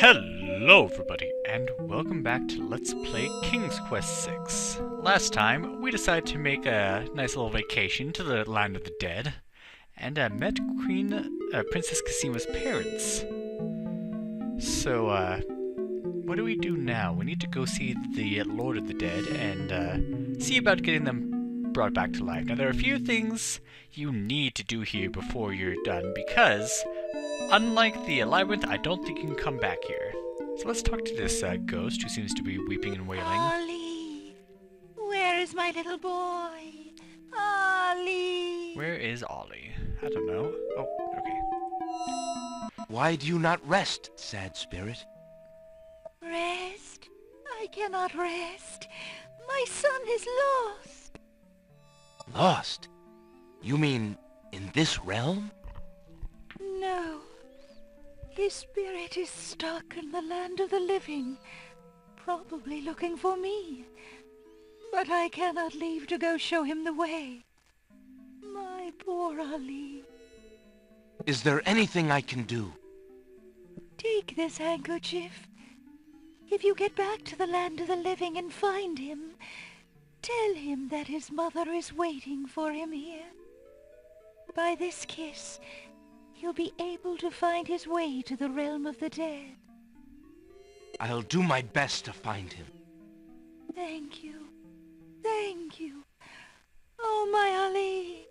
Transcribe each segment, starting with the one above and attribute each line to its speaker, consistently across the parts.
Speaker 1: Hello everybody, and welcome back to Let's Play King's Quest VI. Last time, we decided to make a nice little vacation to the Land of the Dead, and met Princess Casima's parents. So, what do we do now? We need to go see the Lord of the Dead, and see about getting them brought back to life. Now, there are a few things you need to do here before you're done, because unlike the labyrinth, I don't think you can come back here. So let's talk to this ghost who seems to be weeping and wailing.
Speaker 2: Ollie, where is my little boy? Ollie.
Speaker 1: Where is Ollie? I don't know. Oh, okay.
Speaker 3: Why do you not rest, sad spirit?
Speaker 2: Rest? I cannot rest. My son is lost.
Speaker 3: Lost? You mean in this realm?
Speaker 2: No. His spirit is stuck in the land of the living, probably looking for me. But I cannot leave to go show him the way. My poor Ali.
Speaker 3: Is there anything I can do?
Speaker 2: Take this handkerchief. If you get back to the land of the living and find him, tell him that his mother is waiting for him here. By this kiss, he'll be able to find his way to the realm of the dead.
Speaker 3: I'll do my best to find him.
Speaker 2: Thank you. Thank you. Oh, my Ali.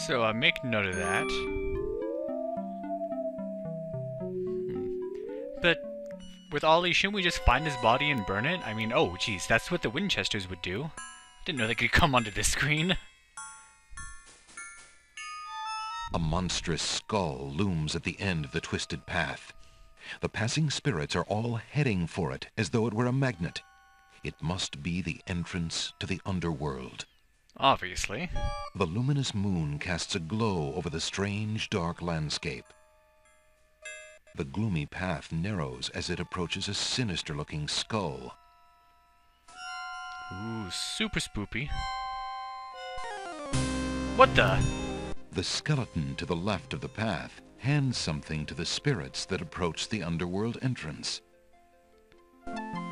Speaker 1: So, make note of that. But with Ollie, shouldn't we just find his body and burn it? I mean, oh, geez, that's what the Winchesters would do. I didn't know they could come onto this screen.
Speaker 4: A monstrous skull looms at the end of the twisted path. The passing spirits are all heading for it as though it were a magnet. It must be the entrance to the underworld.
Speaker 1: Obviously.
Speaker 4: The luminous moon casts a glow over the strange, dark landscape. The gloomy path narrows as it approaches a sinister-looking skull.
Speaker 1: Ooh, super spoopy. What the?
Speaker 4: The skeleton to the left of the path hands something to the spirits that approach the underworld entrance.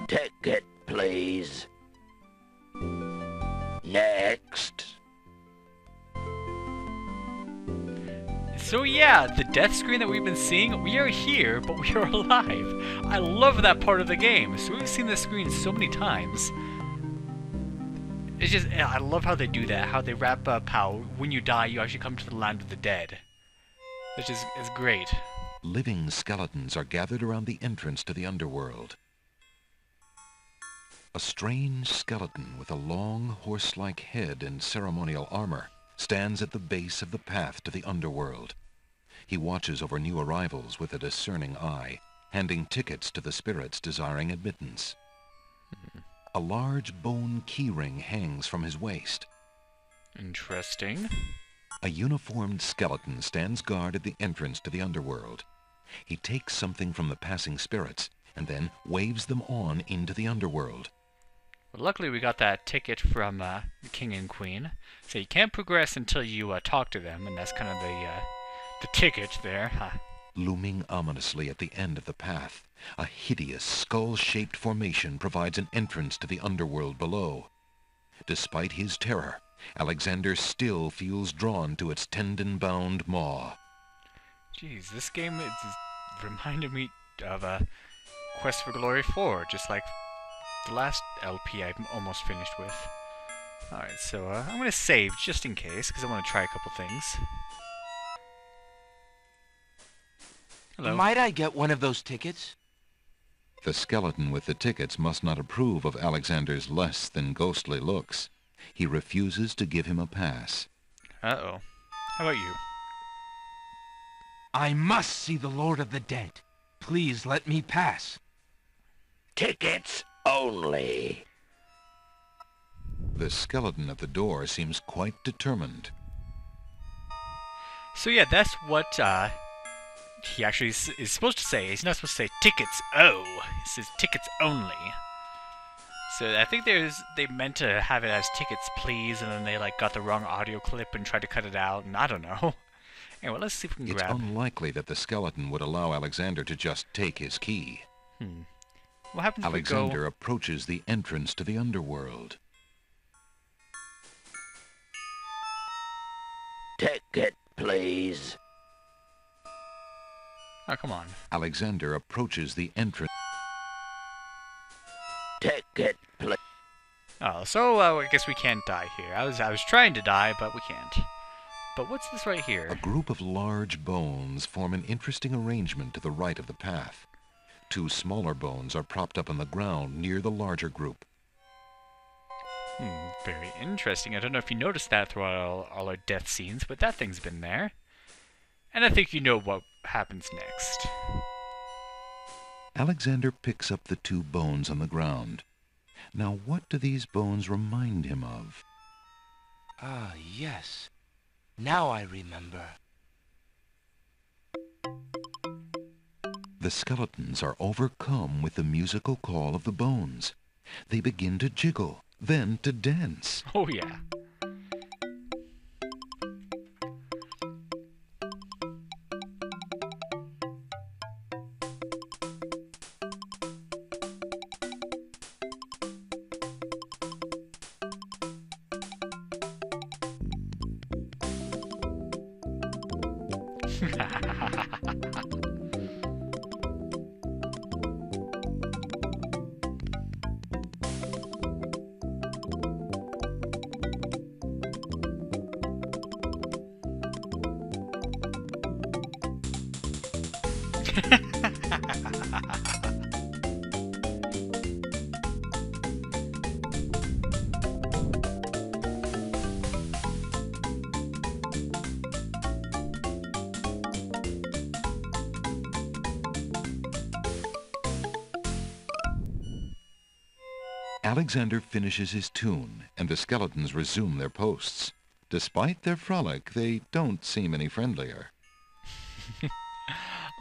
Speaker 5: Ticket, please. Next.
Speaker 1: So yeah, the death screen that we've been seeing, we are here, but we are alive. I love that part of the game. So we've seen this screen so many times. It's just, I love how they do that, how they wrap up how when you die, you actually come to the land of the dead. Which is great.
Speaker 4: Living skeletons are gathered around the entrance to the underworld. A strange skeleton with a long, horse-like head and ceremonial armor stands at the base of the path to the underworld. He watches over new arrivals with a discerning eye, handing tickets to the spirits desiring admittance. A large bone keyring hangs from his waist.
Speaker 1: Interesting.
Speaker 4: A uniformed skeleton stands guard at the entrance to the underworld. He takes something from the passing spirits and then waves them on into the underworld.
Speaker 1: Well, luckily we got that ticket from the king and queen, so you can't progress until you talk to them, and that's kind of the ticket there.
Speaker 4: Looming ominously at the end of the path, a hideous skull-shaped formation provides an entrance to the underworld below. Despite his terror, Alexander still feels drawn to its tendon-bound maw.
Speaker 1: Jeez, this game is reminded me of Quest for Glory 4, just like the last LP I almost finished with. Alright, so I'm going to save just in case, because I want to try a couple things. Hello.
Speaker 3: Might I get one of those tickets?
Speaker 4: The skeleton with the tickets must not approve of Alexander's less than ghostly looks. He refuses to give him a pass.
Speaker 1: Uh-oh. How about you?
Speaker 3: I must see the Lord of the Dead. Please let me pass.
Speaker 5: Tickets only.
Speaker 4: The skeleton at the door seems quite determined.
Speaker 1: So yeah, that's what he actually is supposed to say. He's not supposed to say tickets, oh. He says tickets only. So I think they meant to have it as tickets please, and then they like got the wrong audio clip and tried to cut it out, and I don't know. Anyway, let's see if we can
Speaker 4: It's
Speaker 1: grab...
Speaker 4: unlikely that the skeleton would allow Alexander to just take his key.
Speaker 1: What happens if we
Speaker 4: Alexander
Speaker 1: go...
Speaker 4: approaches the entrance to the underworld.
Speaker 5: Ticket, please.
Speaker 1: Oh, come on.
Speaker 4: Alexander approaches the entrance.
Speaker 5: Ticket, please.
Speaker 1: Oh, so I guess we can't die here. I was trying to die, but we can't. But what's this right
Speaker 4: A
Speaker 1: here?
Speaker 4: group of large bones form an interesting arrangement to the right of the path. Two smaller bones are propped up on the ground near the larger group.
Speaker 1: Very interesting. I don't know if you noticed that throughout all our death scenes, but that thing's been there. And I think you know what happens next.
Speaker 4: Alexander picks up the two bones on the ground. Now, what do these bones remind him of?
Speaker 3: Ah, yes. Now I remember.
Speaker 4: The skeletons are overcome with the musical call of the bones. They begin to jiggle, then to dance.
Speaker 1: Oh, yeah.
Speaker 4: Alexander finishes his tune, and the skeletons resume their posts. Despite their frolic, they don't seem any friendlier.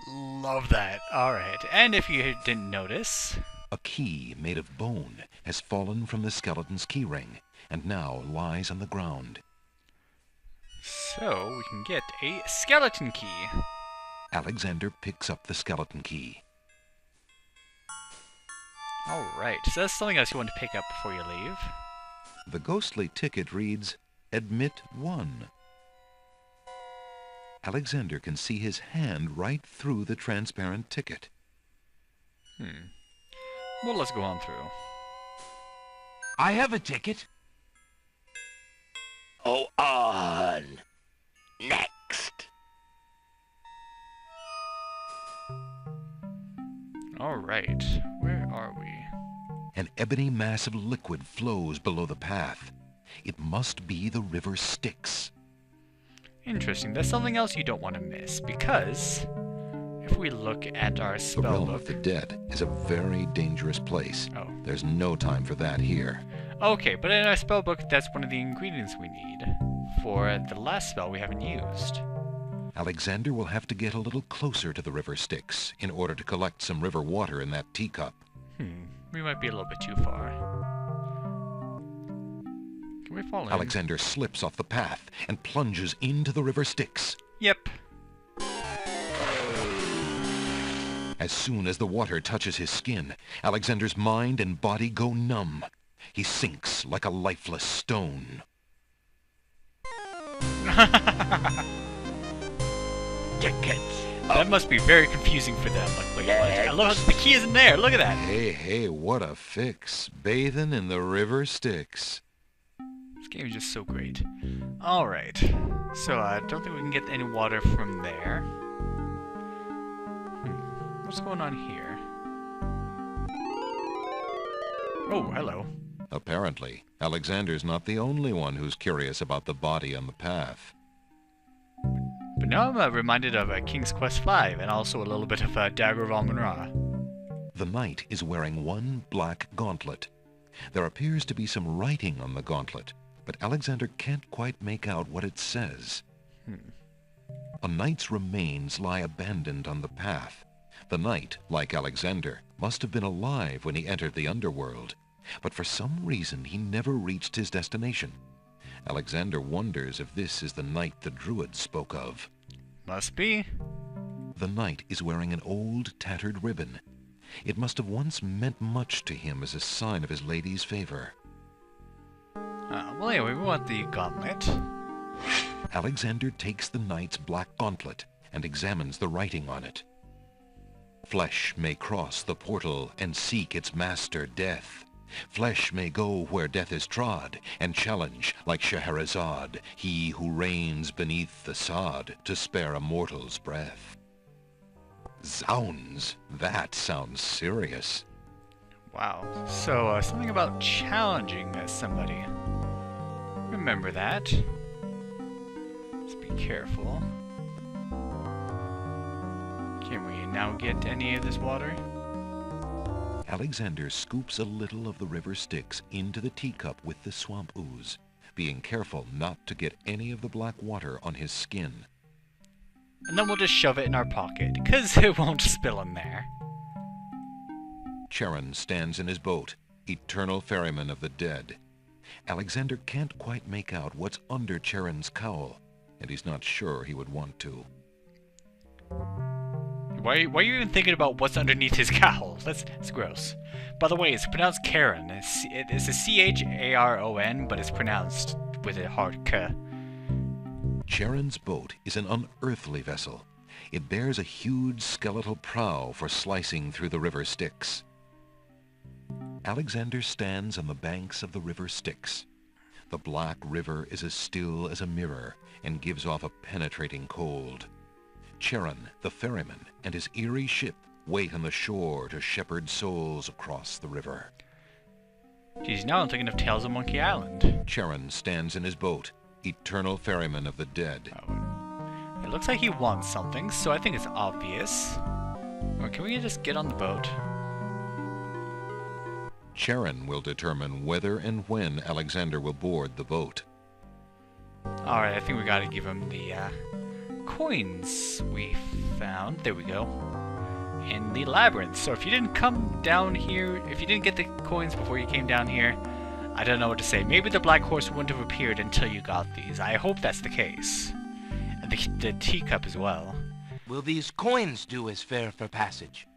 Speaker 1: Love that. Alright, and if you didn't notice...
Speaker 4: A key made of bone has fallen from the skeleton's keyring, and now lies on the ground.
Speaker 1: So, we can get a skeleton key.
Speaker 4: Alexander picks up the skeleton key.
Speaker 1: Alright, so that's something else you want to pick up before you leave.
Speaker 4: The ghostly ticket reads, "Admit 1." Alexander can see his hand right through the transparent ticket.
Speaker 1: Well, let's go on through.
Speaker 3: I have a ticket.
Speaker 5: Oh, on. Next.
Speaker 1: Alright, where are we?
Speaker 4: An ebony mass of liquid flows below the path. It must be the river Styx.
Speaker 1: Interesting, that's something else you don't want to miss, because if we look at our
Speaker 4: The realm of
Speaker 1: spellbook...
Speaker 4: the dead is a very dangerous place.
Speaker 1: Oh.
Speaker 4: There's no time for that here.
Speaker 1: Okay, but in our spellbook, that's one of the ingredients we need for the last spell we haven't used.
Speaker 4: Alexander will have to get a little closer to the river Styx in order to collect some river water in that teacup.
Speaker 1: We might be a little bit too far. Can we fall in?
Speaker 4: Alexander slips off the path and plunges into the river Styx.
Speaker 1: Yep.
Speaker 4: As soon as the water touches his skin, Alexander's mind and body go numb. He sinks like a lifeless stone.
Speaker 5: Tickets.
Speaker 1: That must be very confusing for them. Like, wait, what? I love how the key isn't there. Look at that.
Speaker 4: Hey, what a fix. Bathing in the river Styx.
Speaker 1: This game is just so great. Alright. So, I don't think we can get any water from there. What's going on here? Oh, hello.
Speaker 4: Apparently, Alexander's not the only one who's curious about the body on the path.
Speaker 1: But now I'm reminded of King's Quest V, and also a little bit of Dagger of Amon-Ra.
Speaker 4: The knight is wearing one black gauntlet. There appears to be some writing on the gauntlet, but Alexander can't quite make out what it says. A knight's remains lie abandoned on the path. The knight, like Alexander, must have been alive when he entered the underworld, but for some reason he never reached his destination. Alexander wonders if this is the knight the druid spoke of.
Speaker 1: Must be.
Speaker 4: The knight is wearing an old, tattered ribbon. It must have once meant much to him as a sign of his lady's favor.
Speaker 1: Well, anyway, we want the gauntlet.
Speaker 4: Alexander takes the knight's black gauntlet and examines the writing on it. Flesh may cross the portal and seek its master, death. Flesh may go where death is trod, and challenge, like Scheherazade, he who reigns beneath the sod to spare a mortal's breath. Zounds, that sounds serious.
Speaker 1: Wow. So, something about challenging somebody. Remember that. Let's be careful. Can we now get any of this water?
Speaker 4: Alexander scoops a little of the river Styx into the teacup with the swamp ooze, being careful not to get any of the black water on his skin.
Speaker 1: And then we'll just shove it in our pocket, because it won't spill in there.
Speaker 4: Charon stands in his boat, eternal ferryman of the dead. Alexander can't quite make out what's under Charon's cowl, and he's not sure he would want to.
Speaker 1: Why are you even thinking about what's underneath his cowl? That's gross. By the way, it's pronounced Charon. It's a C-H-A-R-O-N, but it's pronounced with a hard K.
Speaker 4: Charon's boat is an unearthly vessel. It bears a huge skeletal prow for slicing through the river Styx. Alexander stands on the banks of the river Styx. The black river is as still as a mirror and gives off a penetrating cold. Charon, the ferryman, and his eerie ship wait on the shore to shepherd souls across the river.
Speaker 1: Geez, now I'm thinking of Tales of Monkey Island.
Speaker 4: Charon stands in his boat, eternal ferryman of the dead.
Speaker 1: Oh, it looks like he wants something, so I think it's obvious. Or can we just get on the boat?
Speaker 4: Charon will determine whether and when Alexander will board the boat.
Speaker 1: Alright, I think we gotta give him the coins we found. There we go. In the labyrinth. So if you didn't come down here, if you didn't get the coins before you came down here, I don't know what to say. Maybe the black horse wouldn't have appeared until you got these. I hope that's the case. And the teacup as well.
Speaker 3: Will these coins do as fare for passage?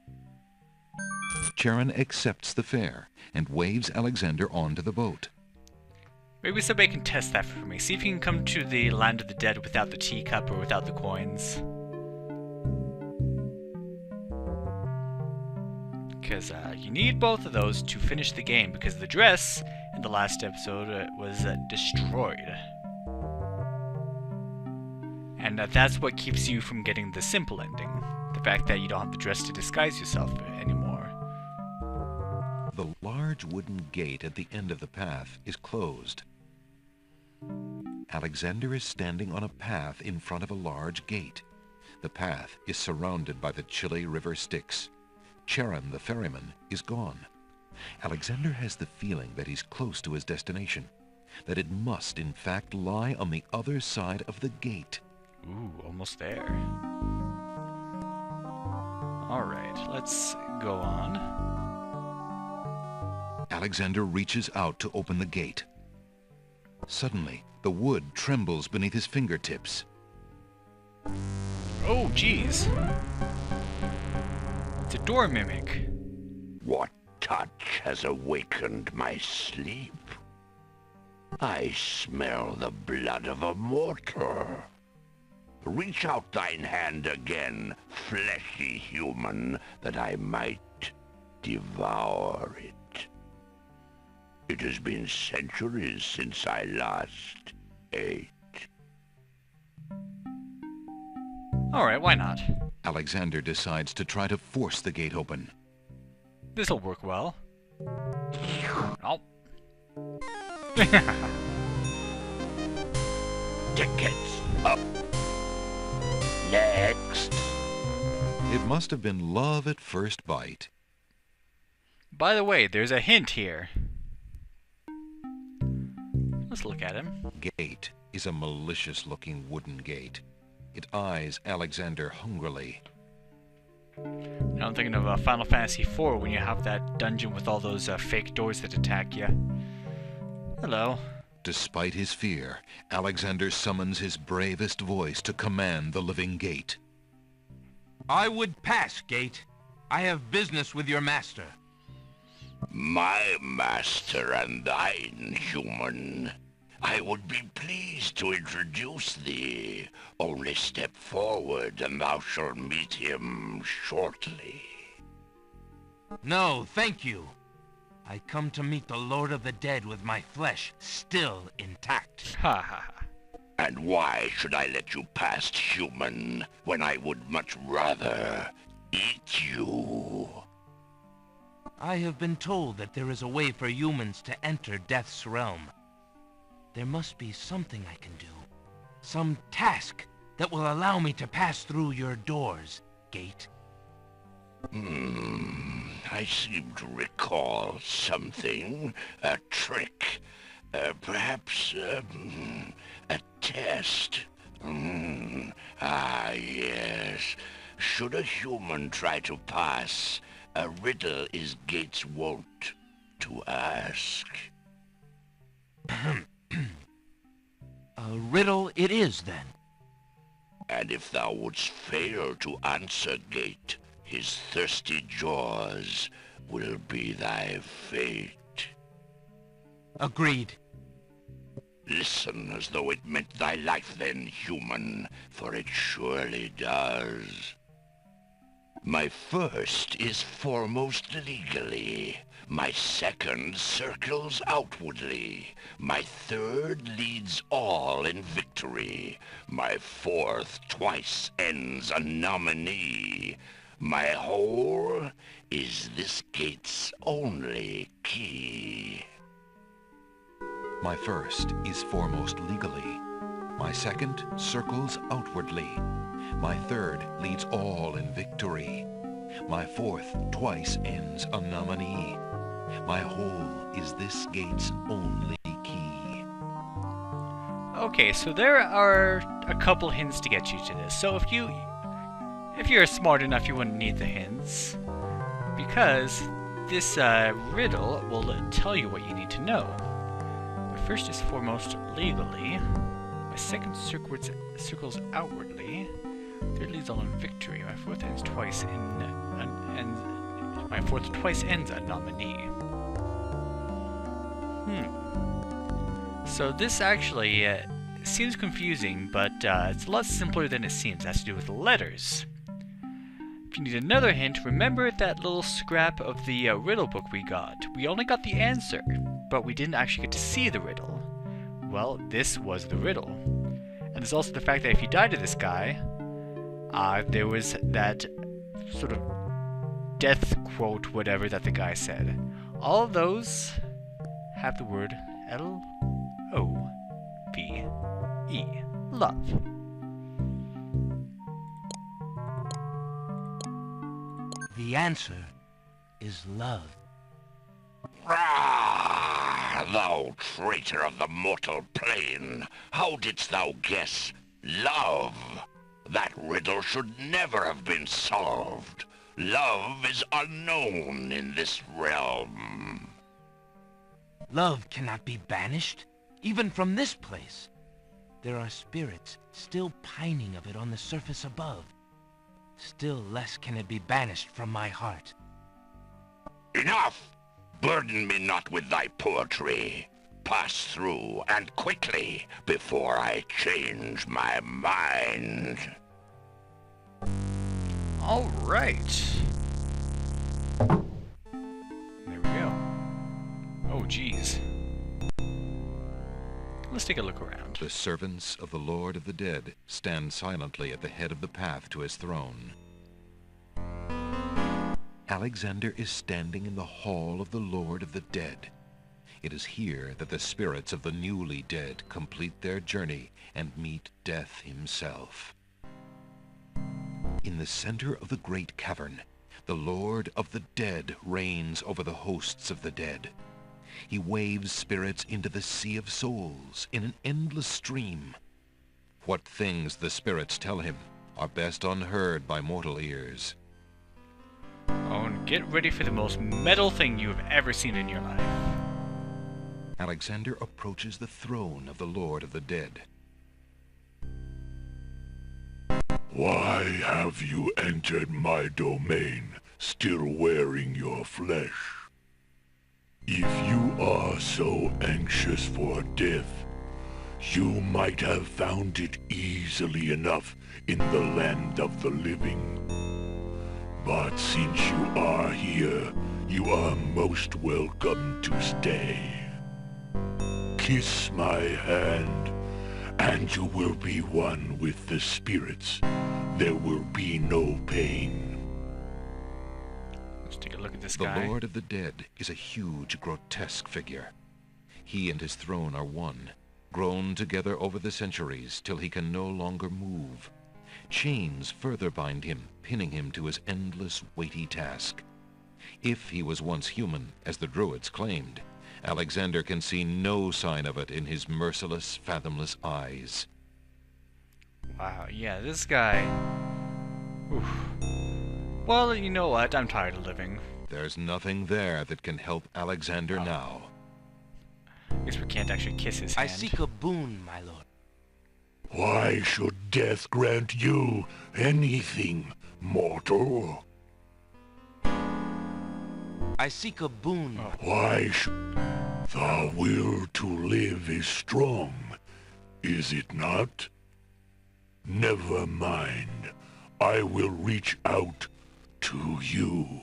Speaker 4: Charon accepts the fare and waves Alexander onto the boat.
Speaker 1: Maybe somebody can test that for me. See if you can come to the land of the dead without the teacup or without the coins. Because you need both of those to finish the game, because the dress in the last episode was destroyed. And that's what keeps you from getting the simple ending. The fact that you don't have the dress to disguise yourself anymore.
Speaker 4: The large wooden gate at the end of the path is closed. Alexander is standing on a path in front of a large gate. The path is surrounded by the chilly river Styx. Charon, the ferryman, is gone. Alexander has the feeling that he's close to his destination, that it must, in fact, lie on the other side of the gate.
Speaker 1: Ooh, almost there. Alright, let's go on.
Speaker 4: Alexander reaches out to open the gate. Suddenly, the wood trembles beneath his fingertips.
Speaker 1: Oh, jeez. It's a door mimic.
Speaker 5: What touch has awakened my sleep? I smell the blood of a mortal. Reach out thine hand again, fleshy human, that I might devour it. It has been centuries since I last ate.
Speaker 1: Alright, why not?
Speaker 4: Alexander decides to try to force the gate open.
Speaker 1: This'll work well. Oh.
Speaker 5: Tickets up. Next.
Speaker 4: It must have been love at first bite.
Speaker 1: By the way, there's a hint here. Let's look at him.
Speaker 4: Gate is a malicious-looking wooden gate. It eyes Alexander hungrily.
Speaker 1: Now I'm thinking of Final Fantasy IV when you have that dungeon with all those fake doors that attack you. Hello.
Speaker 4: Despite his fear, Alexander summons his bravest voice to command the living gate.
Speaker 3: I would pass, Gate. I have business with your master.
Speaker 5: My master and thine, human. I would be pleased to introduce thee. Only step forward and thou shalt meet him shortly.
Speaker 3: No, thank you. I come to meet the Lord of the Dead with my flesh still intact.
Speaker 1: Ha ha ha.
Speaker 5: And why should I let you past, human, when I would much rather eat you?
Speaker 3: I have been told that there is a way for humans to enter Death's realm. There must be something I can do. Some task that will allow me to pass through your doors, Gate.
Speaker 5: I seem to recall something. A trick. Perhaps, a test. Ah, yes. Should a human try to pass, a riddle is Gate's wont to ask.
Speaker 3: A riddle it is, then.
Speaker 5: And if thou wouldst fail to answer Gate, his thirsty jaws will be thy fate.
Speaker 3: Agreed.
Speaker 5: Listen as though it meant thy life then, human, for it surely does. My first is foremost legally. My second circles outwardly. My third leads all in victory. My fourth twice ends a nominee. My whole is this gate's only key.
Speaker 4: My first is foremost legally. My second circles outwardly. My third leads all in victory. My fourth twice ends a nominee. My whole is this gate's only key.
Speaker 1: Okay, so there are a couple hints to get you to this. So if you're smart enough, you wouldn't need the hints, because this riddle will tell you what you need to know. My first is foremost legally. My second circles outwardly. Third leads all in victory. My fourth ends twice my fourth twice ends a nominee. So this actually seems confusing, but it's a lot simpler than it seems. It has to do with letters. If you need another hint, remember that little scrap of the riddle book we got. We only got the answer, but we didn't actually get to see the riddle. Well, this was the riddle. And there's also the fact that if you died to this guy, there was that sort of death quote, whatever, that the guy said. All of those have the word L-O-V-E, love.
Speaker 3: The answer is love.
Speaker 5: Ah, thou traitor of the mortal plane! How didst thou guess love? That riddle should never have been solved. Love is unknown in this realm.
Speaker 3: Love cannot be banished, even from this place. There are spirits still pining of it on the surface above. Still less can it be banished from my heart.
Speaker 5: Enough! Burden me not with thy poetry. Pass through, and quickly, before I change my mind.
Speaker 1: Alright. There we go. Oh, geez. Let's take a look around.
Speaker 4: The servants of the Lord of the Dead stand silently at the head of the path to his throne. Alexander is standing in the hall of the Lord of the Dead. It is here that the spirits of the newly dead complete their journey and meet death himself. In the center of the great cavern, the Lord of the Dead reigns over the hosts of the dead. He waves spirits into the sea of souls in an endless stream. What things the spirits tell him are best unheard by mortal ears.
Speaker 1: Oh, and get ready for the most metal thing you have ever seen in your life.
Speaker 4: Alexander approaches the throne of the Lord of the Dead.
Speaker 6: Why have you entered my domain, still wearing your flesh? If you are so anxious for death, you might have found it easily enough in the land of the living. But since you are here, you are most welcome to stay. Kiss my hand, and you will be one with the spirits. There will be no pain.
Speaker 1: Let's take a look at this
Speaker 4: The
Speaker 1: guy.
Speaker 4: Lord of the Dead is a huge, grotesque figure. He and his throne are one, grown together over the centuries till he can no longer move. Chains further bind him, pinning him to his endless, weighty task. If he was once human, as the Druids claimed, Alexander can see no sign of it in his merciless, fathomless eyes.
Speaker 1: Wow, yeah, this guy... Oof. Well, you know what? I'm tired of living.
Speaker 4: There's nothing there that can help Alexander now.
Speaker 1: I guess we can't actually kiss his
Speaker 3: I
Speaker 1: hand.
Speaker 3: seek a boon, my lord.
Speaker 6: Why should death grant you anything, mortal?
Speaker 3: I seek a boon.
Speaker 6: Why should... The will to live is strong, is it not? Never mind. I will reach out to you.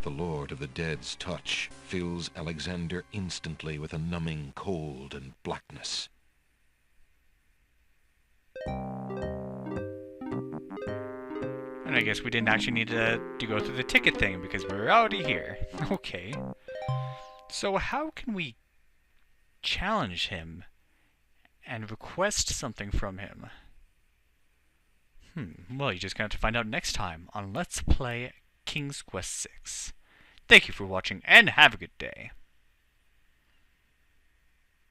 Speaker 4: The Lord of the Dead's touch fills Alexander instantly with a numbing cold and blackness.
Speaker 1: And I guess we didn't actually need to go through the ticket thing because we're already here. Okay. So how can we challenge him and request something from him? Well, you just got to find out next time on Let's Play King's Quest VI. Thank you for watching and have a good day.